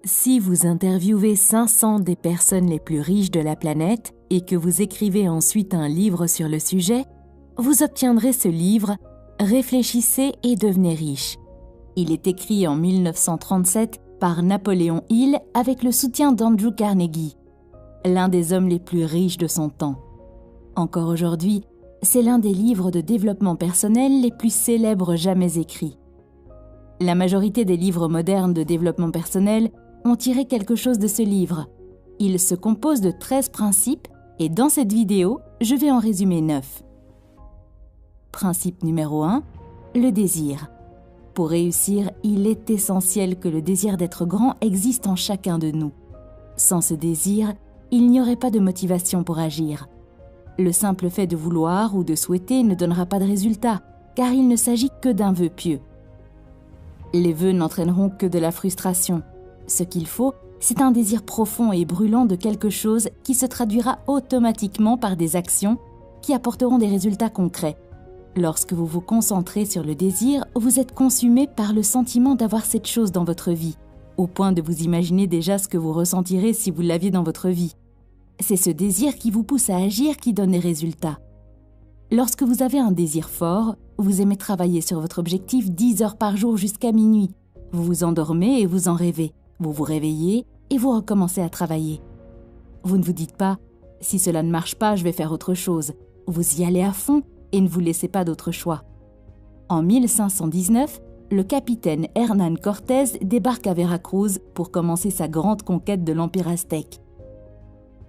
Si vous interviewez 500 des personnes les plus riches de la planète et que vous écrivez ensuite un livre sur le sujet, vous obtiendrez ce livre « Réfléchissez et devenez riche ». Il est écrit en 1937 par Napoléon Hill avec le soutien d'Andrew Carnegie, l'un des hommes les plus riches de son temps. Encore aujourd'hui, c'est l'un des livres de développement personnel les plus célèbres jamais écrits. La majorité des livres modernes de développement personnel ont tiré quelque chose de ce livre. Il se compose de 13 principes et dans cette vidéo, je vais en résumer 9. Principe numéro 1, le désir. Pour réussir, il est essentiel que le désir d'être grand existe en chacun de nous. Sans ce désir, il n'y aurait pas de motivation pour agir. Le simple fait de vouloir ou de souhaiter ne donnera pas de résultat, car il ne s'agit que d'un vœu pieux. Les vœux n'entraîneront que de la frustration. Ce qu'il faut, c'est un désir profond et brûlant de quelque chose qui se traduira automatiquement par des actions qui apporteront des résultats concrets. Lorsque vous vous concentrez sur le désir, vous êtes consumé par le sentiment d'avoir cette chose dans votre vie, au point de vous imaginer déjà ce que vous ressentirez si vous l'aviez dans votre vie. C'est ce désir qui vous pousse à agir qui donne des résultats. Lorsque vous avez un désir fort, vous aimez travailler sur votre objectif 10 heures par jour jusqu'à minuit. Vous vous endormez et vous en rêvez. Vous vous réveillez et vous recommencez à travailler. Vous ne vous dites pas « si cela ne marche pas, je vais faire autre chose ». Vous y allez à fond et ne vous laissez pas d'autre choix. En 1519, le capitaine Hernán Cortés débarque à Veracruz pour commencer sa grande conquête de l'Empire aztèque.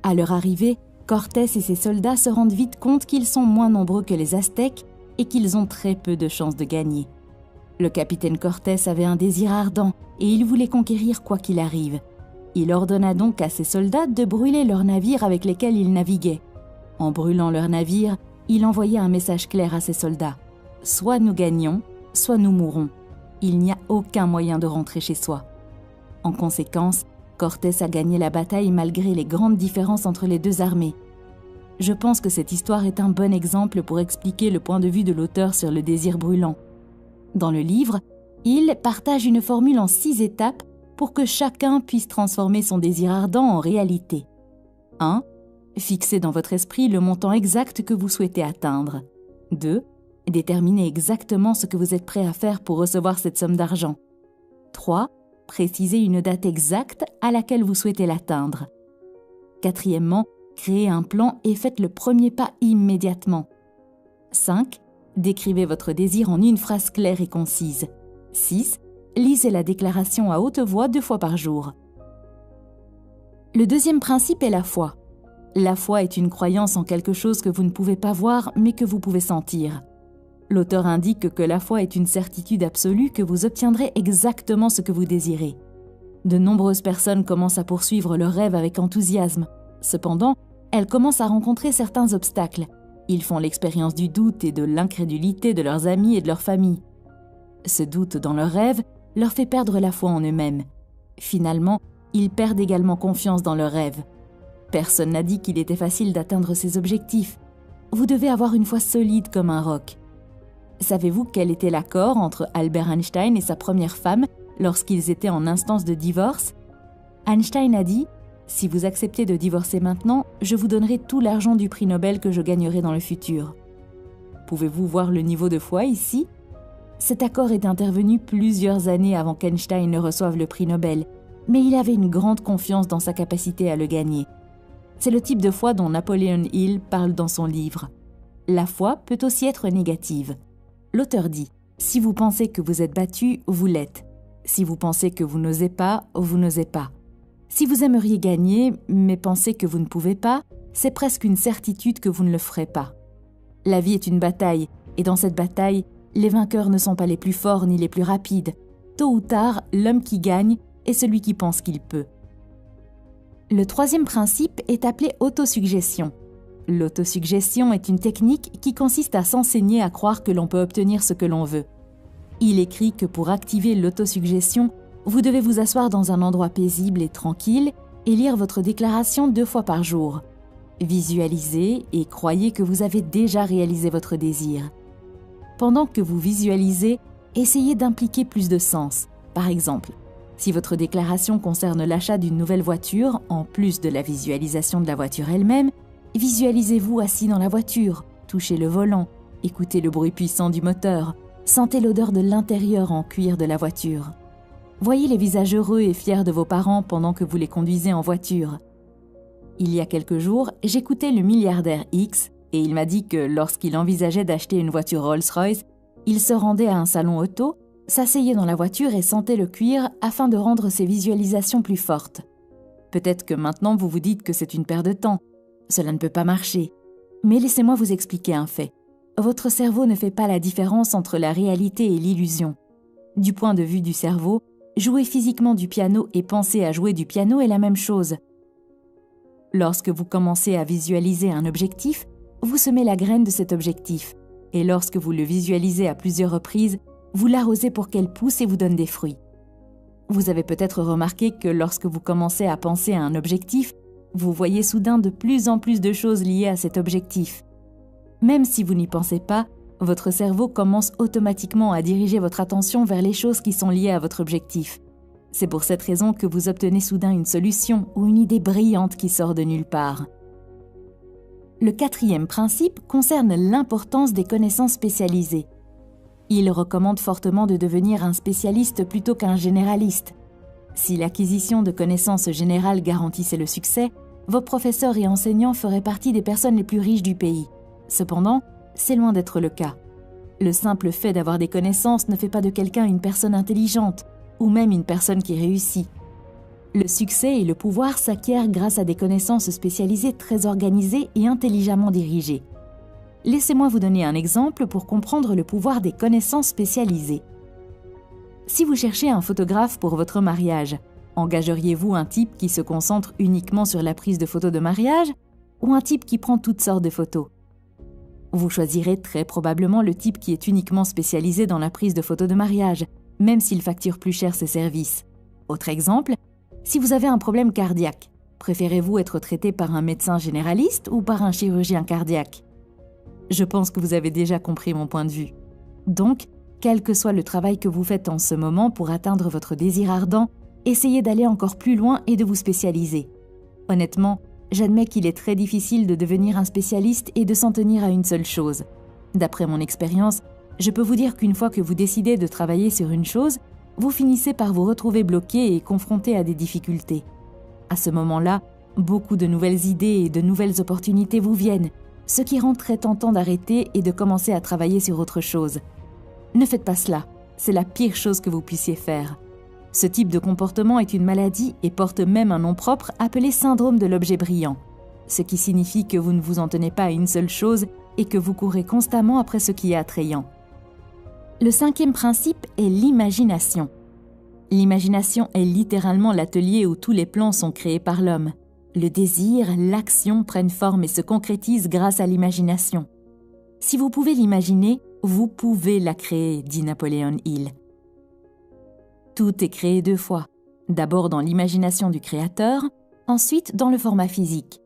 À leur arrivée, Cortés et ses soldats se rendent vite compte qu'ils sont moins nombreux que les Aztèques et qu'ils ont très peu de chances de gagner. Le capitaine Cortés avait un désir ardent et il voulait conquérir quoi qu'il arrive. Il ordonna donc à ses soldats de brûler leurs navires avec lesquels ils naviguaient. En brûlant leurs navires, il envoyait un message clair à ses soldats. « Soit nous gagnons, soit nous mourrons. Il n'y a aucun moyen de rentrer chez soi. » En conséquence, Cortés a gagné la bataille malgré les grandes différences entre les deux armées. Je pense que cette histoire est un bon exemple pour expliquer le point de vue de l'auteur sur le désir brûlant. Dans le livre, il partage une formule en 6 étapes pour que chacun puisse transformer son désir ardent en réalité. 1. Fixez dans votre esprit le montant exact que vous souhaitez atteindre. 2. Déterminez exactement ce que vous êtes prêt à faire pour recevoir cette somme d'argent. 3. Précisez une date exacte à laquelle vous souhaitez l'atteindre. 4. Créez un plan et faites le premier pas immédiatement. 5. Décrivez votre désir en une phrase claire et concise. 6. Lisez la déclaration à haute voix 2 fois par jour. Le deuxième principe est la foi. La foi est une croyance en quelque chose que vous ne pouvez pas voir mais que vous pouvez sentir. L'auteur indique que la foi est une certitude absolue que vous obtiendrez exactement ce que vous désirez. De nombreuses personnes commencent à poursuivre leurs rêves avec enthousiasme. Cependant, elles commencent à rencontrer certains obstacles. Ils font l'expérience du doute et de l'incrédulité de leurs amis et de leur famille. Ce doute dans leurs rêves leur fait perdre la foi en eux-mêmes. Finalement, ils perdent également confiance dans leurs rêves. Personne n'a dit qu'il était facile d'atteindre ses objectifs. Vous devez avoir une foi solide comme un roc. Savez-vous quel était l'accord entre Albert Einstein et sa première femme lorsqu'ils étaient en instance de divorce? Einstein a dit « Si vous acceptez de divorcer maintenant, je vous donnerai tout l'argent du prix Nobel que je gagnerai dans le futur. » Pouvez-vous voir le niveau de foi ici? Cet accord est intervenu plusieurs années avant qu'Einstein ne reçoive le prix Nobel, mais il avait une grande confiance dans sa capacité à le gagner. C'est le type de foi dont Napoléon Hill parle dans son livre. La foi peut aussi être négative. L'auteur dit « Si vous pensez que vous êtes battu, vous l'êtes. Si vous pensez que vous n'osez pas, vous n'osez pas. Si vous aimeriez gagner, mais pensez que vous ne pouvez pas, c'est presque une certitude que vous ne le ferez pas. La vie est une bataille, et dans cette bataille, les vainqueurs ne sont pas les plus forts ni les plus rapides. Tôt ou tard, l'homme qui gagne est celui qui pense qu'il peut. » Le troisième principe est appelé autosuggestion. L'autosuggestion est une technique qui consiste à s'enseigner à croire que l'on peut obtenir ce que l'on veut. Il écrit que pour activer l'autosuggestion, vous devez vous asseoir dans un endroit paisible et tranquille et lire votre déclaration 2 fois par jour. Visualisez et croyez que vous avez déjà réalisé votre désir. Pendant que vous visualisez, essayez d'impliquer plus de sens. Par exemple, Si votre déclaration concerne l'achat d'une nouvelle voiture, en plus de la visualisation de la voiture elle-même, visualisez-vous assis dans la voiture, touchez le volant, écoutez le bruit puissant du moteur, sentez l'odeur de l'intérieur en cuir de la voiture. Voyez les visages heureux et fiers de vos parents pendant que vous les conduisez en voiture. Il y a quelques jours, j'écoutais le milliardaire X et il m'a dit que lorsqu'il envisageait d'acheter une voiture Rolls-Royce, il se rendait à un salon auto, s'asseyait dans la voiture et sentait le cuir afin de rendre ses visualisations plus fortes. Peut-être que maintenant vous vous dites que c'est une perte de temps. Cela ne peut pas marcher. Mais laissez-moi vous expliquer un fait. Votre cerveau ne fait pas la différence entre la réalité et l'illusion. Du point de vue du cerveau, jouer physiquement du piano et penser à jouer du piano est la même chose. Lorsque vous commencez à visualiser un objectif, vous semez la graine de cet objectif. Et lorsque vous le visualisez à plusieurs reprises, vous l'arrosez pour qu'elle pousse et vous donne des fruits. Vous avez peut-être remarqué que lorsque vous commencez à penser à un objectif, vous voyez soudain de plus en plus de choses liées à cet objectif. Même si vous n'y pensez pas, votre cerveau commence automatiquement à diriger votre attention vers les choses qui sont liées à votre objectif. C'est pour cette raison que vous obtenez soudain une solution ou une idée brillante qui sort de nulle part. Le 4e principe concerne l'importance des connaissances spécialisées. Il recommande fortement de devenir un spécialiste plutôt qu'un généraliste. Si l'acquisition de connaissances générales garantissait le succès, vos professeurs et enseignants feraient partie des personnes les plus riches du pays. Cependant, c'est loin d'être le cas. Le simple fait d'avoir des connaissances ne fait pas de quelqu'un une personne intelligente, ou même une personne qui réussit. Le succès et le pouvoir s'acquièrent grâce à des connaissances spécialisées très organisées et intelligemment dirigées. Laissez-moi vous donner un exemple pour comprendre le pouvoir des connaissances spécialisées. Si vous cherchez un photographe pour votre mariage, engageriez-vous un type qui se concentre uniquement sur la prise de photos de mariage ou un type qui prend toutes sortes de photos ? Vous choisirez très probablement le type qui est uniquement spécialisé dans la prise de photos de mariage, même s'il facture plus cher ses services. Autre exemple, si vous avez un problème cardiaque, préférez-vous être traité par un médecin généraliste ou par un chirurgien cardiaque ? Je pense que vous avez déjà compris mon point de vue. Donc, quel que soit le travail que vous faites en ce moment pour atteindre votre désir ardent, essayez d'aller encore plus loin et de vous spécialiser. Honnêtement, j'admets qu'il est très difficile de devenir un spécialiste et de s'en tenir à une seule chose. D'après mon expérience, je peux vous dire qu'une fois que vous décidez de travailler sur une chose, vous finissez par vous retrouver bloqué et confronté à des difficultés. À ce moment-là, beaucoup de nouvelles idées et de nouvelles opportunités vous viennent, ce qui rend très tentant d'arrêter et de commencer à travailler sur autre chose. Ne faites pas cela, c'est la pire chose que vous puissiez faire. Ce type de comportement est une maladie et porte même un nom propre appelé syndrome de l'objet brillant, ce qui signifie que vous ne vous en tenez pas à une seule chose et que vous courez constamment après ce qui est attrayant. Le 5e principe est l'imagination. L'imagination est littéralement l'atelier où tous les plans sont créés par l'homme. Le désir, l'action prennent forme et se concrétisent grâce à l'imagination. Si vous pouvez l'imaginer, vous pouvez la créer, dit Napoléon Hill. Tout est créé 2 fois, d'abord dans l'imagination du créateur, ensuite dans le format physique.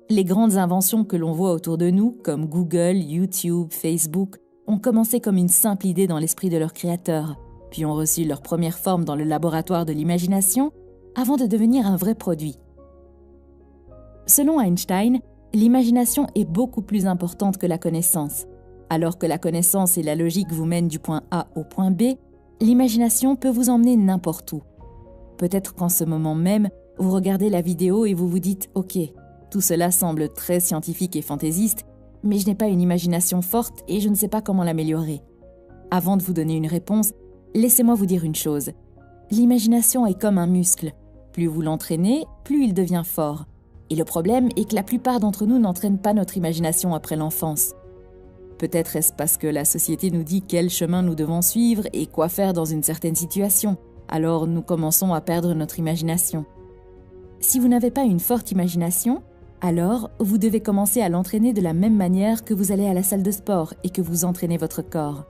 Les grandes inventions que l'on voit autour de nous, comme Google, YouTube, Facebook, ont commencé comme une simple idée dans l'esprit de leur créateur, puis ont reçu leur première forme dans le laboratoire de l'imagination, avant de devenir un vrai produit. Selon Einstein, l'imagination est beaucoup plus importante que la connaissance. Alors que la connaissance et la logique vous mènent du point A au point B, l'imagination peut vous emmener n'importe où. Peut-être qu'en ce moment même, vous regardez la vidéo et vous vous dites « Ok, tout cela semble très scientifique et fantaisiste, mais je n'ai pas une imagination forte et je ne sais pas comment l'améliorer. » Avant de vous donner une réponse, laissez-moi vous dire une chose. L'imagination est comme un muscle. Plus vous l'entraînez, plus il devient fort. Et le problème est que la plupart d'entre nous n'entraînent pas notre imagination après l'enfance. Peut-être est-ce parce que la société nous dit quel chemin nous devons suivre et quoi faire dans une certaine situation. Alors nous commençons à perdre notre imagination. Si vous n'avez pas une forte imagination, alors vous devez commencer à l'entraîner de la même manière que vous allez à la salle de sport et que vous entraînez votre corps.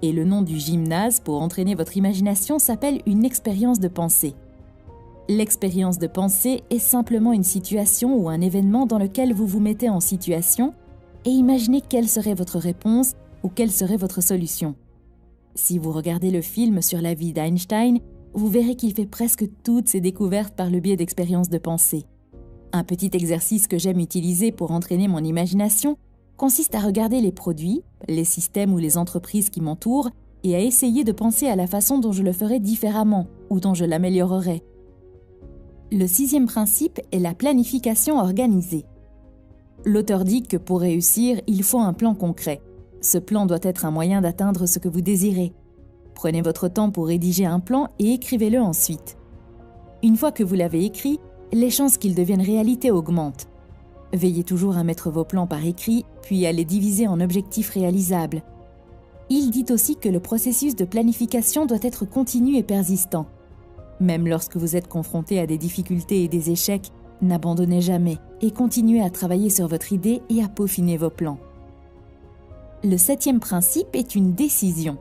Et le nom du gymnase pour entraîner votre imagination s'appelle une expérience de pensée. L'expérience de pensée est simplement une situation ou un événement dans lequel vous vous mettez en situation et imaginez quelle serait votre réponse ou quelle serait votre solution. Si vous regardez le film sur la vie d'Einstein, vous verrez qu'il fait presque toutes ses découvertes par le biais d'expériences de pensée. Un petit exercice que j'aime utiliser pour entraîner mon imagination consiste à regarder les produits, les systèmes ou les entreprises qui m'entourent et à essayer de penser à la façon dont je le ferais différemment ou dont je l'améliorerais. Le 6e principe est la planification organisée. L'auteur dit que pour réussir, il faut un plan concret. Ce plan doit être un moyen d'atteindre ce que vous désirez. Prenez votre temps pour rédiger un plan et écrivez-le ensuite. Une fois que vous l'avez écrit, les chances qu'il devienne réalité augmentent. Veillez toujours à mettre vos plans par écrit, puis à les diviser en objectifs réalisables. Il dit aussi que le processus de planification doit être continu et persistant. Même lorsque vous êtes confronté à des difficultés et des échecs, n'abandonnez jamais et continuez à travailler sur votre idée et à peaufiner vos plans. Le 7e principe est une décision.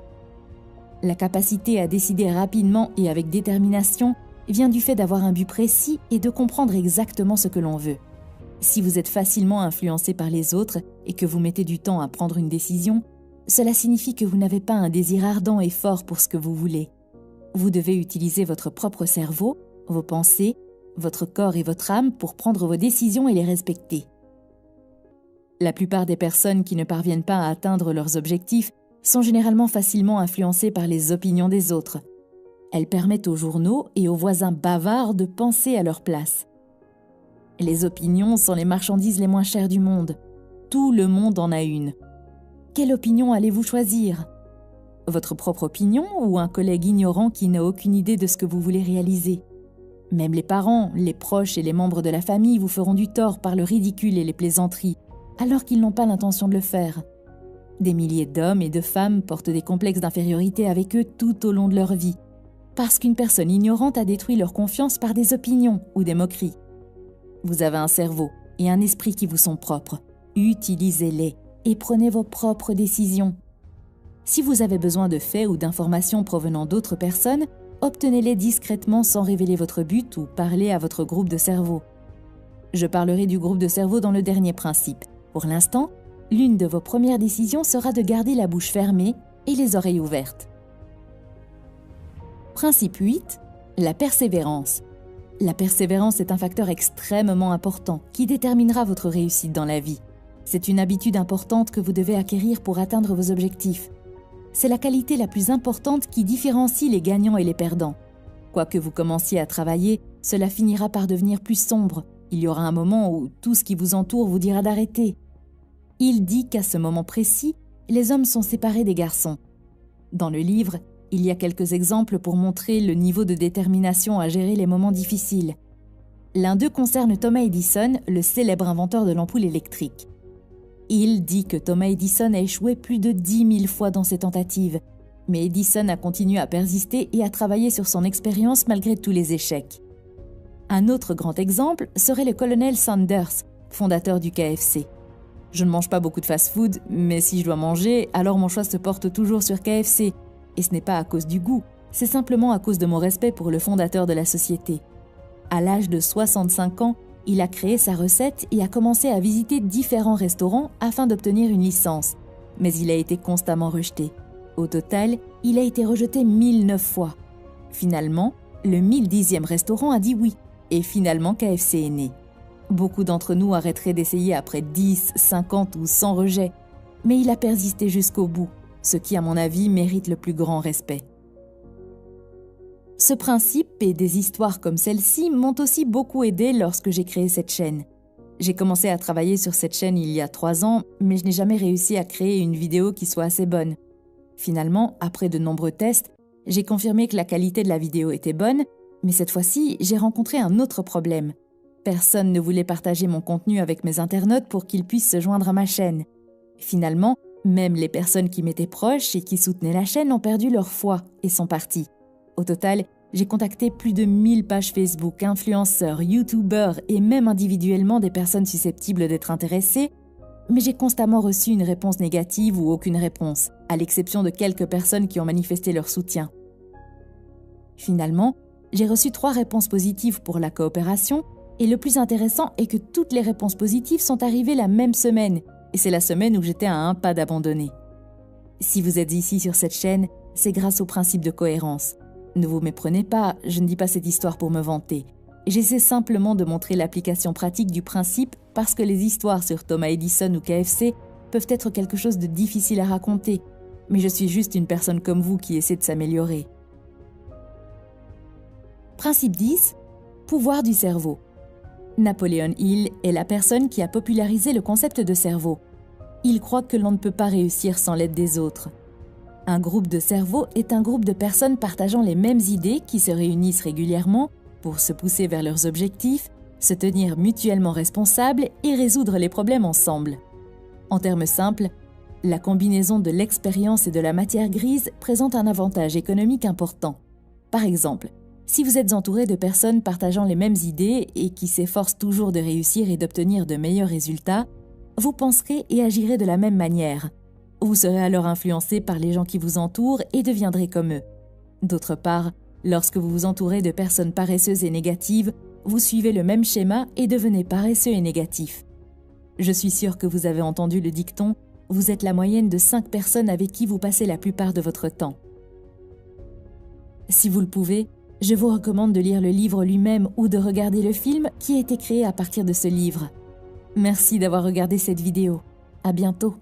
La capacité à décider rapidement et avec détermination vient du fait d'avoir un but précis et de comprendre exactement ce que l'on veut. Si vous êtes facilement influencé par les autres et que vous mettez du temps à prendre une décision, cela signifie que vous n'avez pas un désir ardent et fort pour ce que vous voulez. Vous devez utiliser votre propre cerveau, vos pensées, votre corps et votre âme pour prendre vos décisions et les respecter. La plupart des personnes qui ne parviennent pas à atteindre leurs objectifs sont généralement facilement influencées par les opinions des autres. Elles permettent aux journaux et aux voisins bavards de penser à leur place. Les opinions sont les marchandises les moins chères du monde. Tout le monde en a une. Quelle opinion allez-vous choisir ? Votre propre opinion ou un collègue ignorant qui n'a aucune idée de ce que vous voulez réaliser ? Même les parents, les proches et les membres de la famille vous feront du tort par le ridicule et les plaisanteries, alors qu'ils n'ont pas l'intention de le faire. Des milliers d'hommes et de femmes portent des complexes d'infériorité avec eux tout au long de leur vie, parce qu'une personne ignorante a détruit leur confiance par des opinions ou des moqueries. Vous avez un cerveau et un esprit qui vous sont propres. Utilisez-les et prenez vos propres décisions. Si vous avez besoin de faits ou d'informations provenant d'autres personnes, obtenez-les discrètement sans révéler votre but ou parlez à votre groupe de cerveau. Je parlerai du groupe de cerveau dans le dernier principe. Pour l'instant, l'une de vos premières décisions sera de garder la bouche fermée et les oreilles ouvertes. Principe 8. La persévérance. La persévérance est un facteur extrêmement important qui déterminera votre réussite dans la vie. C'est une habitude importante que vous devez acquérir pour atteindre vos objectifs. C'est la qualité la plus importante qui différencie les gagnants et les perdants. Quoi que vous commenciez à travailler, cela finira par devenir plus sombre. Il y aura un moment où tout ce qui vous entoure vous dira d'arrêter. Il dit qu'à ce moment précis, les hommes sont séparés des garçons. Dans le livre, il y a quelques exemples pour montrer le niveau de détermination à gérer les moments difficiles. L'un d'eux concerne Thomas Edison, le célèbre inventeur de l'ampoule électrique. Il dit que Thomas Edison a échoué plus de 10 000 fois dans ses tentatives, mais Edison a continué à persister et à travailler sur son expérience malgré tous les échecs. Un autre grand exemple serait le colonel Sanders, fondateur du KFC. Je ne mange pas beaucoup de fast-food, mais si je dois manger, alors mon choix se porte toujours sur KFC. Et ce n'est pas à cause du goût, c'est simplement à cause de mon respect pour le fondateur de la société. À l'âge de 65 ans, il a créé sa recette et a commencé à visiter différents restaurants afin d'obtenir une licence. Mais il a été constamment rejeté. Au total, il a été rejeté 1009 fois. Finalement, le 1010e restaurant a dit oui, et finalement KFC est né. Beaucoup d'entre nous arrêteraient d'essayer après 10, 50 ou 100 rejets, mais il a persisté jusqu'au bout, ce qui, à mon avis, mérite le plus grand respect. Ce principe et des histoires comme celle-ci m'ont aussi beaucoup aidé lorsque j'ai créé cette chaîne. J'ai commencé à travailler sur cette chaîne il y a 3 ans, mais je n'ai jamais réussi à créer une vidéo qui soit assez bonne. Finalement, après de nombreux tests, j'ai confirmé que la qualité de la vidéo était bonne, mais cette fois-ci, j'ai rencontré un autre problème. Personne ne voulait partager mon contenu avec mes internautes pour qu'ils puissent se joindre à ma chaîne. Finalement, même les personnes qui m'étaient proches et qui soutenaient la chaîne ont perdu leur foi et sont parties. Au total, j'ai contacté plus de 1000 pages Facebook, influenceurs, youtubeurs et même individuellement des personnes susceptibles d'être intéressées, mais j'ai constamment reçu une réponse négative ou aucune réponse, à l'exception de quelques personnes qui ont manifesté leur soutien. Finalement, j'ai reçu 3 réponses positives pour la coopération, et le plus intéressant est que toutes les réponses positives sont arrivées la même semaine, et c'est la semaine où j'étais à un pas d'abandonner. Si vous êtes ici sur cette chaîne, c'est grâce au principe de cohérence. Ne vous méprenez pas, je ne dis pas cette histoire pour me vanter. J'essaie simplement de montrer l'application pratique du principe parce que les histoires sur Thomas Edison ou KFC peuvent être quelque chose de difficile à raconter, mais je suis juste une personne comme vous qui essaie de s'améliorer. Principe 10. Pouvoir du cerveau. Napoléon Hill est la personne qui a popularisé le concept de cerveau. Il croit que l'on ne peut pas réussir sans l'aide des autres. Un groupe de cerveau est un groupe de personnes partageant les mêmes idées qui se réunissent régulièrement pour se pousser vers leurs objectifs, se tenir mutuellement responsables et résoudre les problèmes ensemble. En termes simples, la combinaison de l'expérience et de la matière grise présente un avantage économique important. Par exemple, si vous êtes entouré de personnes partageant les mêmes idées et qui s'efforcent toujours de réussir et d'obtenir de meilleurs résultats, vous penserez et agirez de la même manière. Vous serez alors influencé par les gens qui vous entourent et deviendrez comme eux. D'autre part, lorsque vous vous entourez de personnes paresseuses et négatives, vous suivez le même schéma et devenez paresseux et négatif. Je suis sûre que vous avez entendu le dicton « Vous êtes la moyenne de 5 personnes avec qui vous passez la plupart de votre temps ». Si vous le pouvez, je vous recommande de lire le livre lui-même ou de regarder le film qui a été créé à partir de ce livre. Merci d'avoir regardé cette vidéo. À bientôt.